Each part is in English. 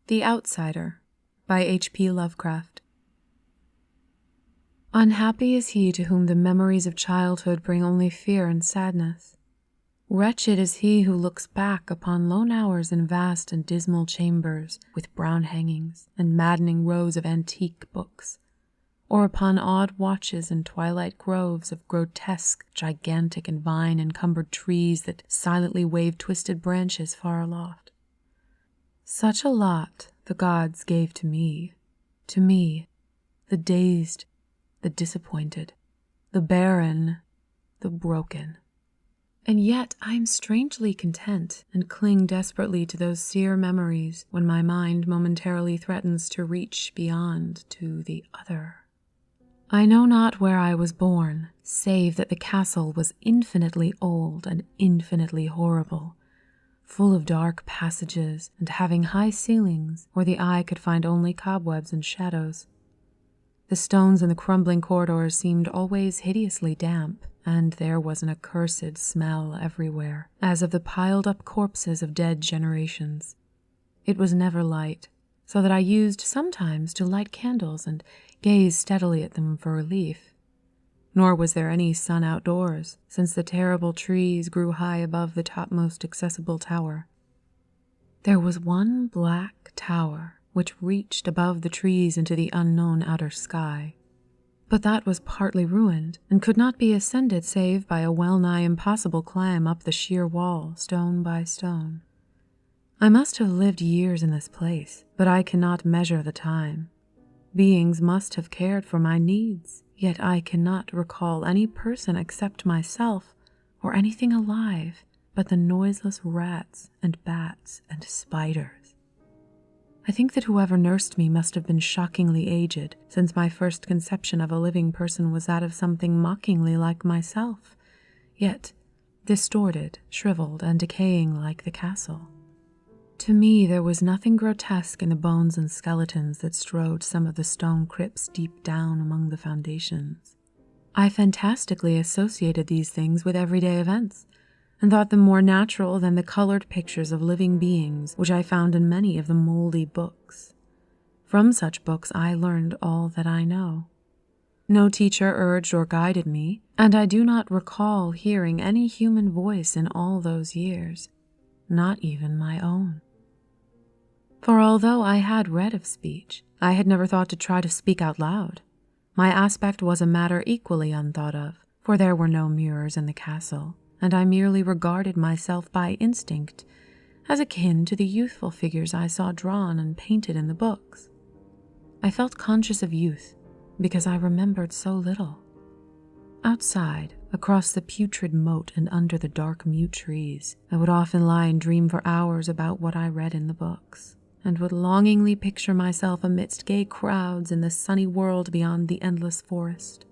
The Outsider by H.P. Lovecraft. Unhappy is he to whom the memories of childhood bring only fear and sadness. Wretched is he who looks back upon lone hours in vast and dismal chambers with brown hangings and maddening rows of antique books, or upon odd watches in twilight groves of grotesque, gigantic, and vine-encumbered trees that silently wave twisted branches far aloft. Such a lot the gods gave to me, the dazed, the disappointed, the barren, the broken. And yet I am strangely content and cling desperately to those sere memories when my mind momentarily threatens to reach beyond to the other. I know not where I was born, save that the castle was infinitely old and infinitely horrible, full of dark passages and having high ceilings where the eye could find only cobwebs and shadows. The stones in the crumbling corridors seemed always hideously damp, and there was an accursed smell everywhere, as of the piled-up corpses of dead generations. It was never light, so that I used sometimes to light candles and gaze steadily at them for relief. Nor was there any sun outdoors, since the terrible trees grew high above the topmost accessible tower. There was one black tower which reached above the trees into the unknown outer sky, but that was partly ruined and could not be ascended save by a well-nigh impossible climb up the sheer wall, stone by stone. I must have lived years in this place, but I cannot measure the time. Beings must have cared for my needs, yet I cannot recall any person except myself or anything alive but the noiseless rats and bats and spiders. I think that whoever nursed me must have been shockingly aged, since my first conception of a living person was that of something mockingly like myself, yet distorted, shriveled, and decaying like the castle. To me, there was nothing grotesque in the bones and skeletons that strewed some of the stone crypts deep down among the foundations. I fantastically associated these things with everyday events, and thought them more natural than the colored pictures of living beings which I found in many of the moldy books. From such books I learned all that I know. No teacher urged or guided me, and I do not recall hearing any human voice in all those years, not even my own. For although I had read of speech, I had never thought to try to speak out loud. My aspect was a matter equally unthought of, for there were no mirrors in the castle, and I merely regarded myself by instinct as akin to the youthful figures I saw drawn and painted in the books. I felt conscious of youth because I remembered so little. Outside, across the putrid moat and under the dark mute trees, I would often lie and dream for hours about what I read in the books, and would longingly picture myself amidst gay crowds in the sunny world beyond the endless forest.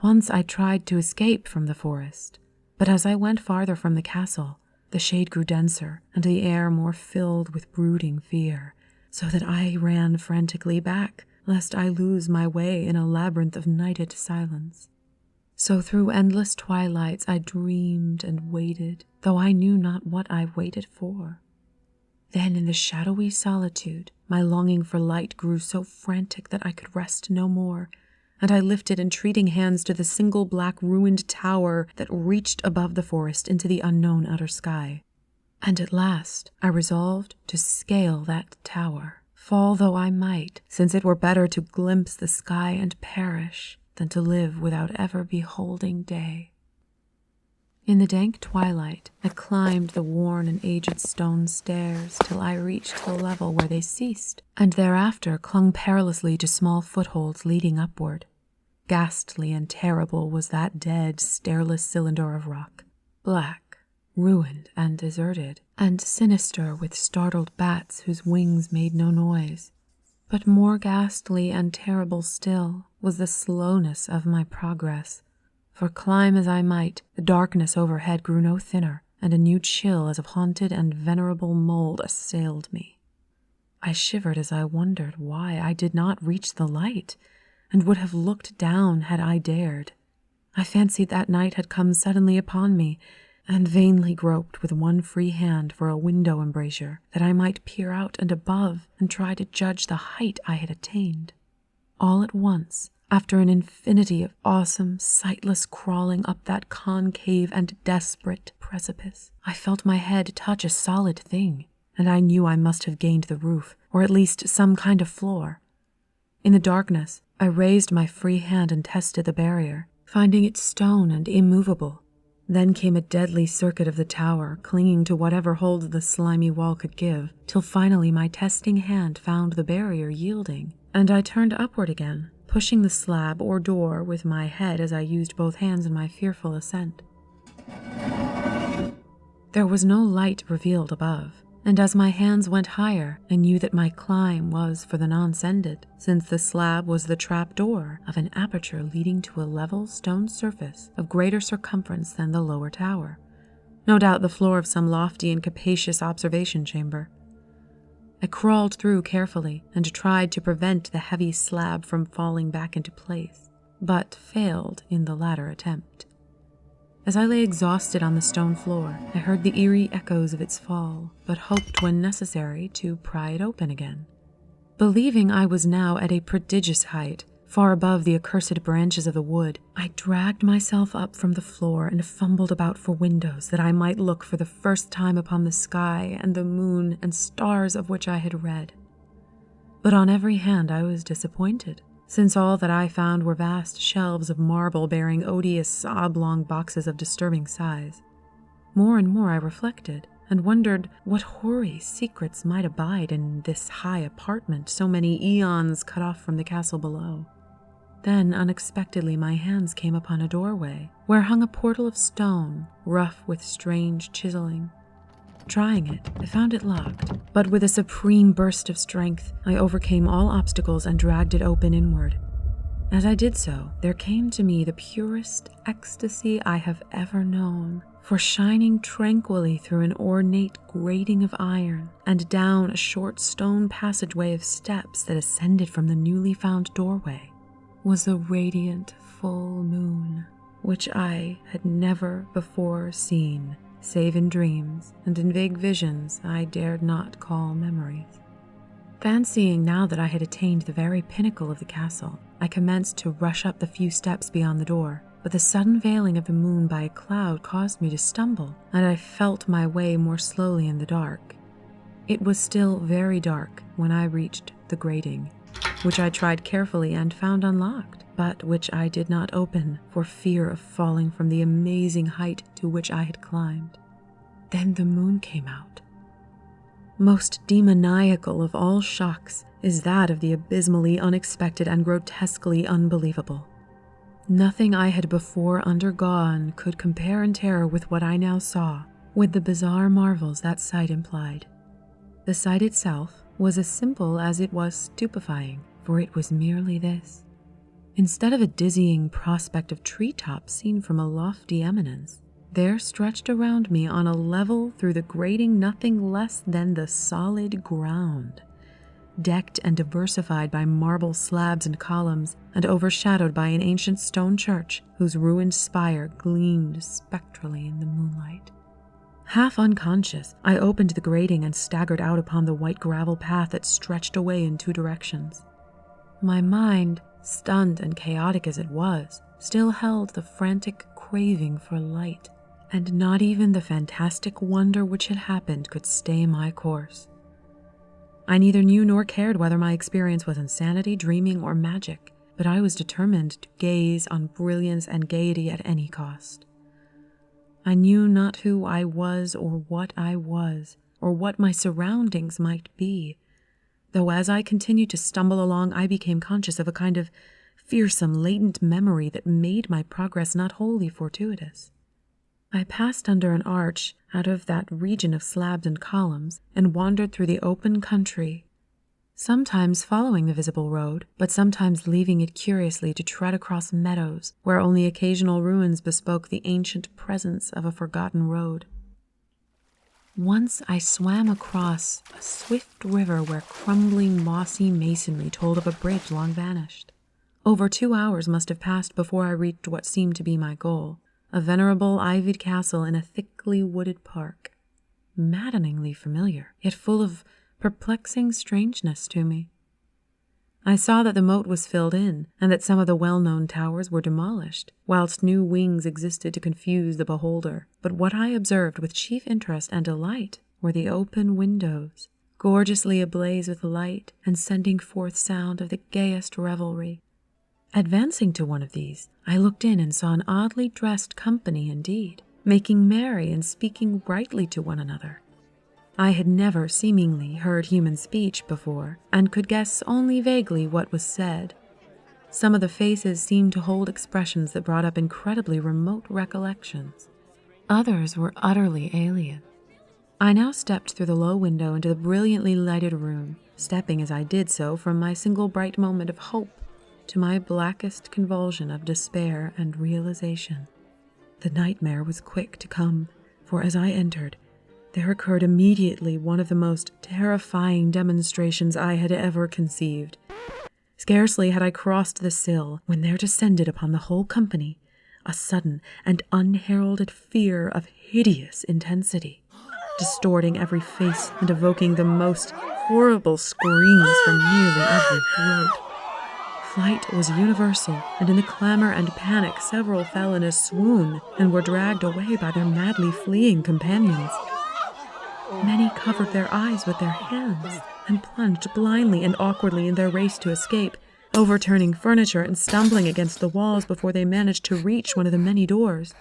Once I tried to escape from the forest, but as I went farther from the castle, the shade grew denser and the air more filled with brooding fear, so that I ran frantically back, lest I lose my way in a labyrinth of nighted silence. So through endless twilights I dreamed and waited, though I knew not what I waited for. Then in the shadowy solitude, my longing for light grew so frantic that I could rest no more, and I lifted entreating hands to the single black ruined tower that reached above the forest into the unknown outer sky. And at last I resolved to scale that tower, fall though I might, since it were better to glimpse the sky and perish than to live without ever beholding day. In the dank twilight, I climbed the worn and aged stone stairs till I reached the level where they ceased, and thereafter clung perilously to small footholds leading upward. Ghastly and terrible was that dead, stairless cylinder of rock, black, ruined, and deserted, and sinister with startled bats whose wings made no noise. But more ghastly and terrible still was the slowness of my progress. For climb as I might, the darkness overhead grew no thinner, and a new chill as of haunted and venerable mold assailed me. I shivered as I wondered why I did not reach the light, and would have looked down had I dared. I fancied that night had come suddenly upon me, and vainly groped with one free hand for a window embrasure that I might peer out and above and try to judge the height I had attained. All at once, after an infinity of awesome, sightless crawling up that concave and desperate precipice, I felt my head touch a solid thing, and I knew I must have gained the roof, or at least some kind of floor. In the darkness, I raised my free hand and tested the barrier, finding it stone and immovable. Then came a deadly circuit of the tower, clinging to whatever hold the slimy wall could give, till finally my testing hand found the barrier yielding, and I turned upward again, pushing the slab or door with my head as I used both hands in my fearful ascent. There was no light revealed above, and as my hands went higher, I knew that my climb was for the nonce ended, since the slab was the trap door of an aperture leading to a level stone surface of greater circumference than the lower tower. No doubt the floor of some lofty and capacious observation chamber. I crawled through carefully and tried to prevent the heavy slab from falling back into place, but failed in the latter attempt. As I lay exhausted on the stone floor, I heard the eerie echoes of its fall, but hoped when necessary to pry it open again. Believing I was now at a prodigious height, far above the accursed branches of the wood, I dragged myself up from the floor and fumbled about for windows that I might look for the first time upon the sky and the moon and stars of which I had read. But on every hand I was disappointed, since all that I found were vast shelves of marble bearing odious oblong boxes of disturbing size. More and more I reflected, and wondered what hoary secrets might abide in this high apartment so many eons cut off from the castle below. Then, unexpectedly, my hands came upon a doorway, where hung a portal of stone, rough with strange chiseling. Trying it, I found it locked, but with a supreme burst of strength, I overcame all obstacles and dragged it open inward. As I did so, there came to me the purest ecstasy I have ever known, for shining tranquilly through an ornate grating of iron and down a short stone passageway of steps that ascended from the newly found doorway was the radiant full moon, which I had never before seen, save in dreams and in vague visions I dared not call memories. Fancying now that I had attained the very pinnacle of the castle, I commenced to rush up the few steps beyond the door, but the sudden veiling of the moon by a cloud caused me to stumble, and I felt my way more slowly in the dark. It was still very dark when I reached the grating, which I tried carefully and found unlocked, but which I did not open for fear of falling from the amazing height to which I had climbed. Then the moon came out. Most demoniacal of all shocks is that of the abysmally unexpected and grotesquely unbelievable. Nothing I had before undergone could compare in terror with what I now saw, with the bizarre marvels that sight implied. The sight itself was as simple as it was stupefying, for it was merely this. Instead of a dizzying prospect of treetops seen from a lofty eminence, there stretched around me on a level through the grating nothing less than the solid ground, decked and diversified by marble slabs and columns, and overshadowed by an ancient stone church whose ruined spire gleamed spectrally in the moonlight. Half unconscious, I opened the grating and staggered out upon the white gravel path that stretched away in two directions. My mind, stunned and chaotic as it was, still held the frantic craving for light, and not even the fantastic wonder which had happened could stay my course. I neither knew nor cared whether my experience was insanity, dreaming, or magic, but I was determined to gaze on brilliance and gaiety at any cost. I knew not who I was, or what my surroundings might be, though as I continued to stumble along, I became conscious of a kind of fearsome latent memory that made my progress not wholly fortuitous. I passed under an arch out of that region of slabs and columns and wandered through the open country, sometimes following the visible road, but sometimes leaving it curiously to tread across meadows where only occasional ruins bespoke the ancient presence of a forgotten road. Once I swam across a swift river where crumbling mossy masonry told of a bridge long vanished. Over 2 hours must have passed before I reached what seemed to be my goal, a venerable ivied castle in a thickly wooded park. Maddeningly familiar, yet full of perplexing strangeness to me. I saw that the moat was filled in, and that some of the well-known towers were demolished, whilst new wings existed to confuse the beholder. But what I observed with chief interest and delight were the open windows, gorgeously ablaze with light and sending forth sound of the gayest revelry. Advancing to one of these, I looked in and saw an oddly dressed company indeed, making merry and speaking brightly to one another. I had never seemingly heard human speech before, and could guess only vaguely what was said. Some of the faces seemed to hold expressions that brought up incredibly remote recollections. Others were utterly alien. I now stepped through the low window into the brilliantly lighted room, stepping as I did so from my single bright moment of hope to my blackest convulsion of despair and realization. The nightmare was quick to come, for as I entered, there occurred immediately one of the most terrifying demonstrations I had ever conceived. Scarcely had I crossed the sill when there descended upon the whole company a sudden and unheralded fear of hideous intensity, distorting every face and evoking the most horrible screams from nearly every throat. Flight was universal, and in the clamor and panic several fell in a swoon and were dragged away by their madly fleeing companions. Many covered their eyes with their hands and plunged blindly and awkwardly in their race to escape, overturning furniture and stumbling against the walls before they managed to reach one of the many doors.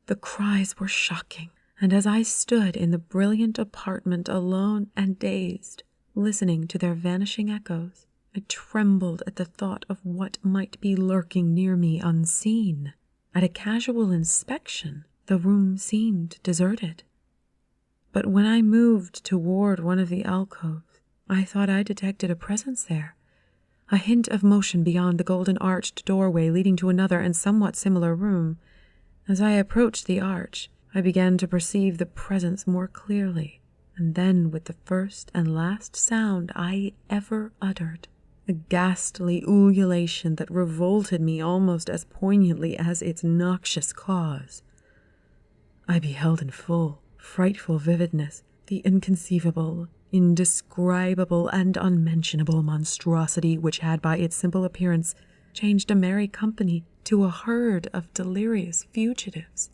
The cries were shocking, and as I stood in the brilliant apartment alone and dazed, listening to their vanishing echoes, I trembled at the thought of what might be lurking near me unseen. At a casual inspection, the room seemed deserted. But when I moved toward one of the alcoves, I thought I detected a presence there, a hint of motion beyond the golden-arched doorway leading to another and somewhat similar room. As I approached the arch, I began to perceive the presence more clearly, and then with the first and last sound I ever uttered, a ghastly ululation that revolted me almost as poignantly as its noxious cause, I beheld in full, frightful vividness the inconceivable, indescribable, and unmentionable monstrosity which had by its simple appearance changed a merry company to a herd of delirious fugitives.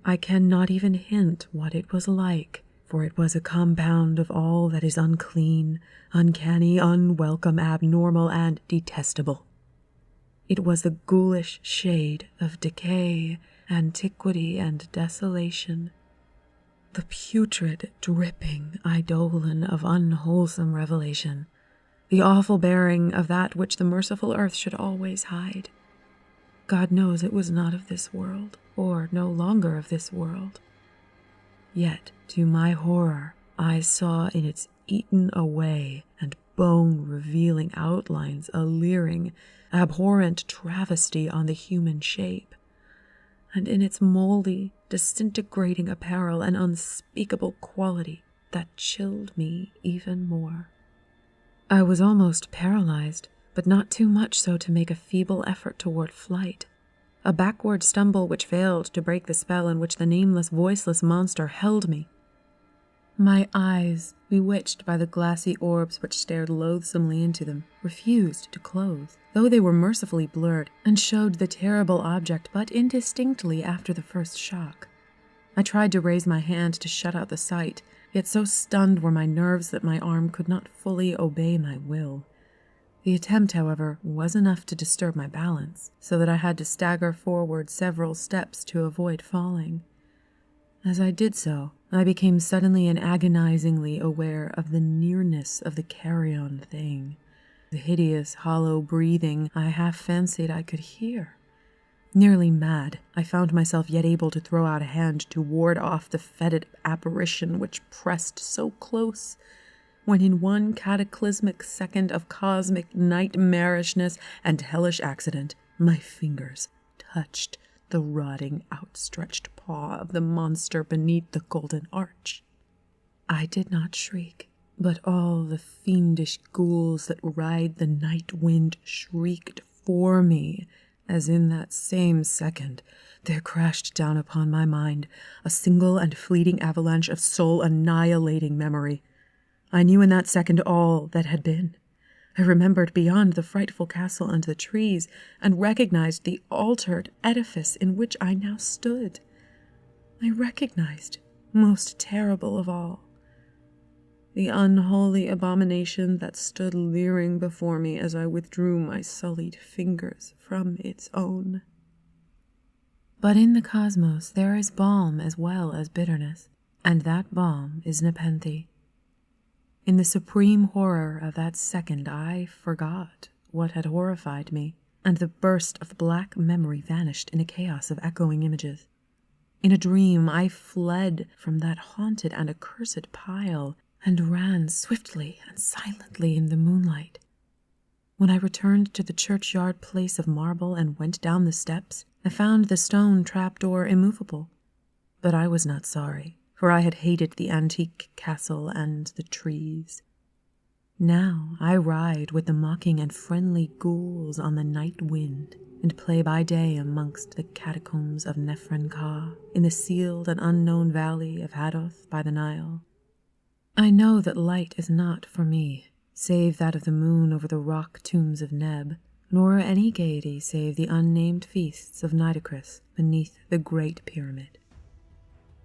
I cannot even hint what it was like, for it was a compound of all that is unclean, uncanny, unwelcome, abnormal, and detestable. It was the ghoulish shade of decay, antiquity, and desolation, the putrid, dripping eidolon of unwholesome revelation, the awful bearing of that which the merciful earth should always hide. God knows it was not of this world, or no longer of this world. Yet, to my horror, I saw in its eaten away and bone-revealing outlines a leering, abhorrent travesty on the human shape, and in its moldy, disintegrating apparel an unspeakable quality that chilled me even more. I was almost paralyzed, but not too much so to make a feeble effort toward flight, a backward stumble which failed to break the spell in which the nameless, voiceless monster held me. My eyes, bewitched by the glassy orbs which stared loathsomely into them, refused to close, though they were mercifully blurred, and showed the terrible object but indistinctly after the first shock. I tried to raise my hand to shut out the sight, yet so stunned were my nerves that my arm could not fully obey my will. The attempt, however, was enough to disturb my balance, so that I had to stagger forward several steps to avoid falling. As I did so, I became suddenly and agonizingly aware of the nearness of the carrion thing, the hideous, hollow breathing I half fancied I could hear. Nearly mad, I found myself yet able to throw out a hand to ward off the fetid apparition which pressed so close, when in one cataclysmic second of cosmic nightmarishness and hellish accident, my fingers touched the rotting, outstretched paw of the monster beneath the golden arch. I did not shriek, but all the fiendish ghouls that ride the night wind shrieked for me as in that same second there crashed down upon my mind a single and fleeting avalanche of soul-annihilating memory. I knew in that second all that had been. I remembered beyond the frightful castle and the trees, and recognized the altered edifice in which I now stood. I recognized, most terrible of all, the unholy abomination that stood leering before me as I withdrew my sullied fingers from its own. But in the cosmos there is balm as well as bitterness, and that balm is Nepenthe. In the supreme horror of that second I forgot what had horrified me, and the burst of black memory vanished in a chaos of echoing images. In a dream I fled from that haunted and accursed pile, and ran swiftly and silently in the moonlight. When I returned to the churchyard place of marble and went down the steps, I found the stone trapdoor immovable. But I was not sorry, for I had hated the antique castle and the trees. Now I ride with the mocking and friendly ghouls on the night wind, and play by day amongst the catacombs of Nephron-Ka, in the sealed and unknown valley of Hadoth by the Nile. I know that light is not for me, save that of the moon over the rock tombs of Neb, nor any gaiety save the unnamed feasts of Nitocris beneath the Great Pyramid.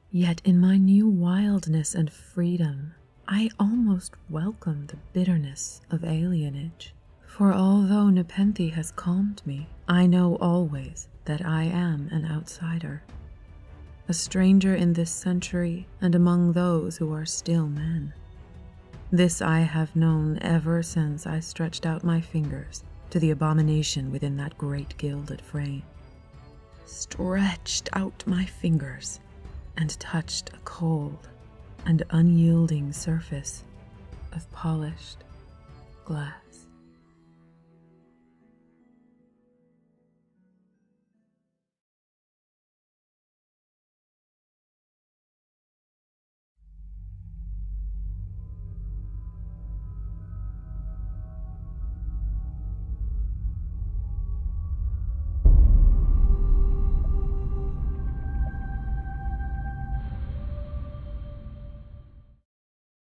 Yet in my new wildness and freedom, I almost welcome the bitterness of alienage. For although Nepenthe has calmed me, I know always that I am an outsider, a stranger in this century and among those who are still men. This I have known ever since I stretched out my fingers to the abomination within that great gilded frame. Stretched out my fingers and touched a cold and unyielding surface of polished glass.